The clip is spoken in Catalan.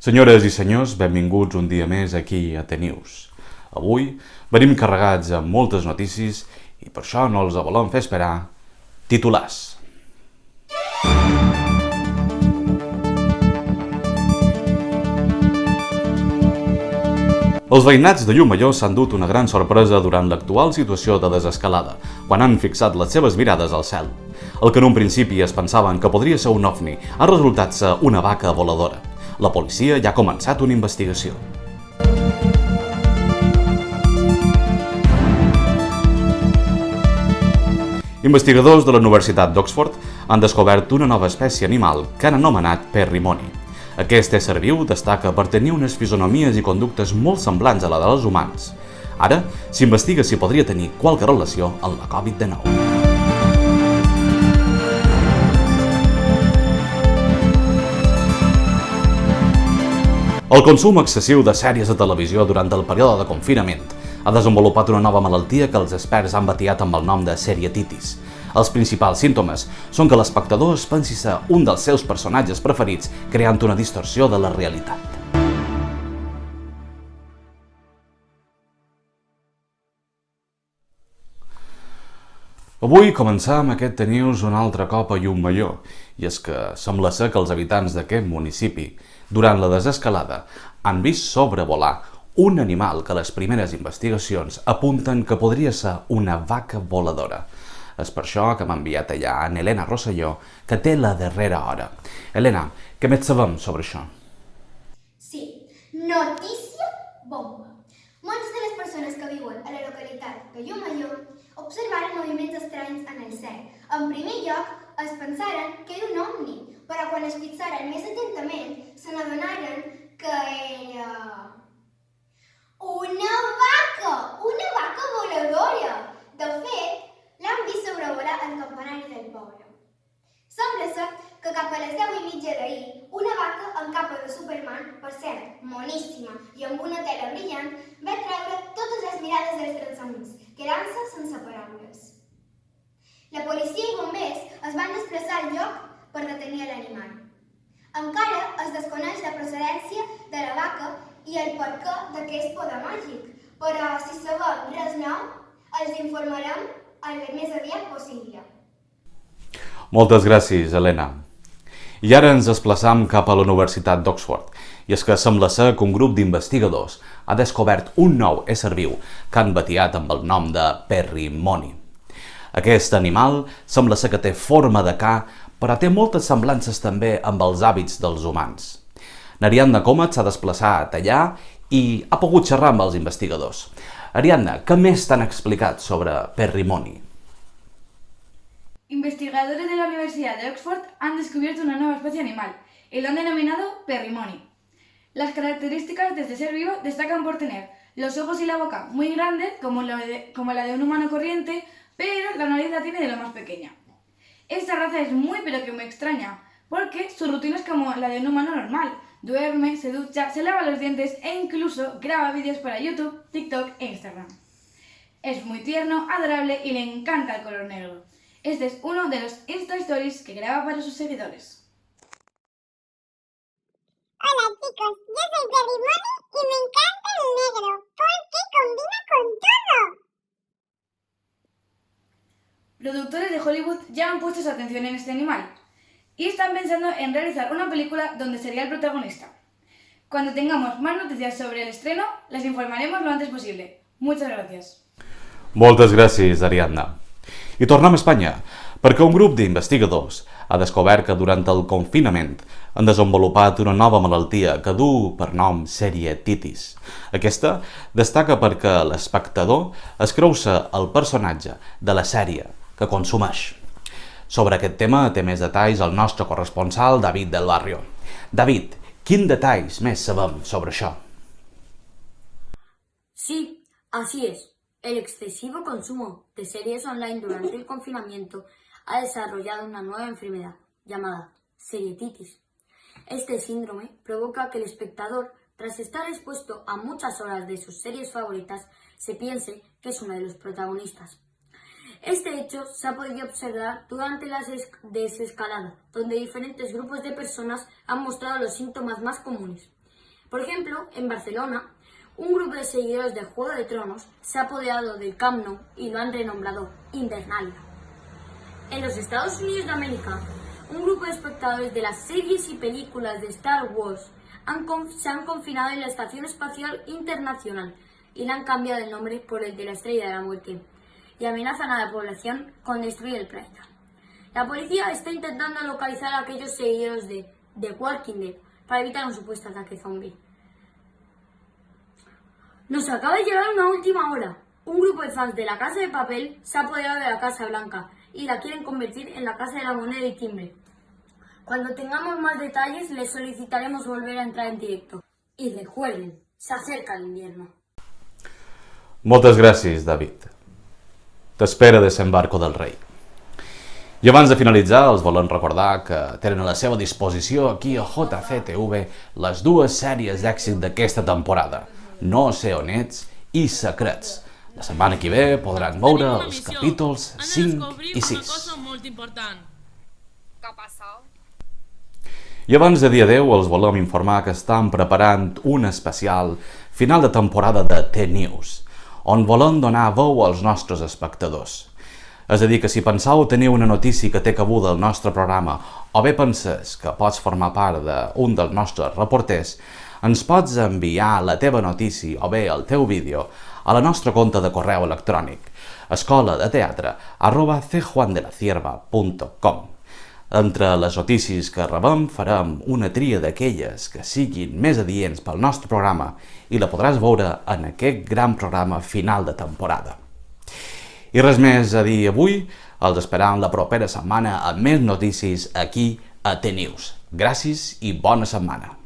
Senyores i senyors, benvinguts un dia més aquí a TNews. Avui venim carregats amb moltes notícies i per això no els volem fer esperar. Titulars. Els veïnats de Llumallor s'han dut una gran sorpresa durant l'actual situació de desescalada, quan han fixat les seves mirades al cel. El que en un principi es pensaven que podria ser un ovni ha resultat ser una vaca voladora. La policia ja ha començat una investigació. Investigadors de la Universitat d'Oxford han descobert una nova espècie animal que han anomenat perrimoni. Aquest ésser viu destaca per tenir unes fisonomies i conductes molt semblants a la dels humans. Ara s'investiga si podria tenir qualque relació amb la Covid-19. El consum excessiu de sèries de televisió durant el període de confinament ha desenvolupat una nova malaltia que els experts han batiat amb el nom de serietitis. Els principals símptomes són que l'espectador es pensi ser un dels seus personatges preferits, creant una distorsió de la realitat. Avui començam aquest TNews un altre cop a Llumallor, i és que sembla ser que els habitants d'aquest municipi, durant la desescalada, han vist sobrevolar un animal que les primeres investigacions apunten que podria ser una vaca voladora. És per això que m'ha enviat allà en Helena Rosselló, que té la darrera hora. Helena, què més sabem sobre això? Sí, notícia bomba. Moltes de les persones que viuen a la localitat de Llumallor observaren moviments estranys en el cel. En primer lloc, es pensaren que era un ovni, però quan es fixaren més atentament, se n'adonaren que era una vaca voladora. De fet, l'han vist sobrevolar el campanari del poble. Sembla ser que cap a les 10:30 d'ahir, una vaca amb capa de Superman, per cert, moníssima i amb una tela brillant, va treure totes les mirades dels transeünts, quedant-se sense paraules. La policia i bombers es van desplaçar al lloc per detenir l'animal. Encara es desconeix la procedència de la vaca i el perquè d'aquest poder màgic, però si sabem res nou, els informarem el més aviat possible. Moltes gràcies, Helena. I ara ens desplaçam cap a la Universitat d'Oxford, i és que sembla ser que un grup d'investigadors ha descobert un nou ésser viu que han batiat amb el nom de perrimoni. Aquest animal sembla ser que té forma de ca, però té moltes semblances també amb els hàbits dels humans. N'Ariadna Comas s'ha desplaçat allà i ha pogut xerrar amb els investigadors. Ariadna, què més t'han explicat sobre perrimoni? Investigadores de la Universidad de Oxford han descubierto una nueva especie animal y lo han denominado perrimoni. Las características de este ser vivo destacan por tener los ojos y la boca muy grandes, como la de un humano corriente, pero la nariz la tiene de lo más pequeña. Esta raza es muy pero que muy extraña, porque su rutina es como la de un humano normal. Duerme, se ducha, se lava los dientes e incluso graba vídeos para YouTube, TikTok e Instagram. Es muy tierno, adorable y le encanta el color negro. Este es uno de los Insta Stories que graba para sus seguidores. Hola chicos, yo soy Perrimoni y me encanta el negro, porque combina con todo. Productores de Hollywood ya han puesto su atención en este animal y están pensando en realizar una película donde sería el protagonista. Cuando tengamos más noticias sobre el estreno, les informaremos lo antes posible. Muchas gracias. Moltes gràcies, Ariadna. I tornem a Espanya, perquè un grup d'investigadors ha descobert que durant el confinament han desenvolupat una nova malaltia que du per nom serietitis. Aquesta destaca perquè l'espectador es creu ser el personatge de la sèrie que consumeix. Sobre aquest tema té més detalls el nostre corresponsal David del Barrio. David, quins detalls més sabem sobre això? Sí, así es. El excesivo consumo de series online durante el confinamiento ha desarrollado una nueva enfermedad llamada serietitis. Este síndrome provoca que el espectador, tras estar expuesto a muchas horas de sus series favoritas, se piense que es uno de los protagonistas. Este hecho se ha podido observar durante la desescalada, donde diferentes grupos de personas han mostrado los síntomas más comunes. Por ejemplo, en Barcelona, un grupo de seguidores de Juego de Tronos se ha apoderado del Camp Nou y lo han renombrado Invernalia. En los Estados Unidos de América, un grupo de espectadores de las series y películas de Star Wars se han confinado en la Estación Espacial Internacional y le han cambiado el nombre por el de la Estrella de la Muerte y amenazan a la población con destruir el planeta. La policía está intentando localizar a aquellos seguidores de The Walking Dead para evitar un supuesto ataque zombie. Nos acaba de llegar una última hora. Un grupo de fans de La Casa de Papel se ha apoderado de la Casa Blanca y la quieren convertir en la Casa de la Moneda y Timbre. Cuando tengamos más detalles, les solicitaremos volver a entrar en directo. Y recuerden, se acerca el invierno. Moltes gràcies, David. T'espera desembarco del rei. I abans de finalitzar, els volem recordar que tenen a la seva disposició aquí a JCTV les dues sèries d'èxit d'aquesta temporada, No sé on ets i Secrets. La setmana que ve podran veure els capítols 5 i 6. I abans de dir adeu, els volem informar que estan preparant un especial final de temporada de T-News, on volem donar veu als nostres espectadors. És a dir, que si penseu tenir una notícia que té cabuda al nostre programa o bé penses que pots formar part d'un dels nostres reporters, ens pots enviar la teva notícia o bé el teu vídeo a la nostra compte de correu electrònic escoladeteatre@cjuandelacierva.com. Entre les notícies que rebem farem una tria d'aquelles que siguin més adients pel nostre programa i la podràs veure en aquest gran programa final de temporada. I res més a dir avui, els esperam la propera setmana amb més notícies aquí a T-News. Gràcies i bona setmana.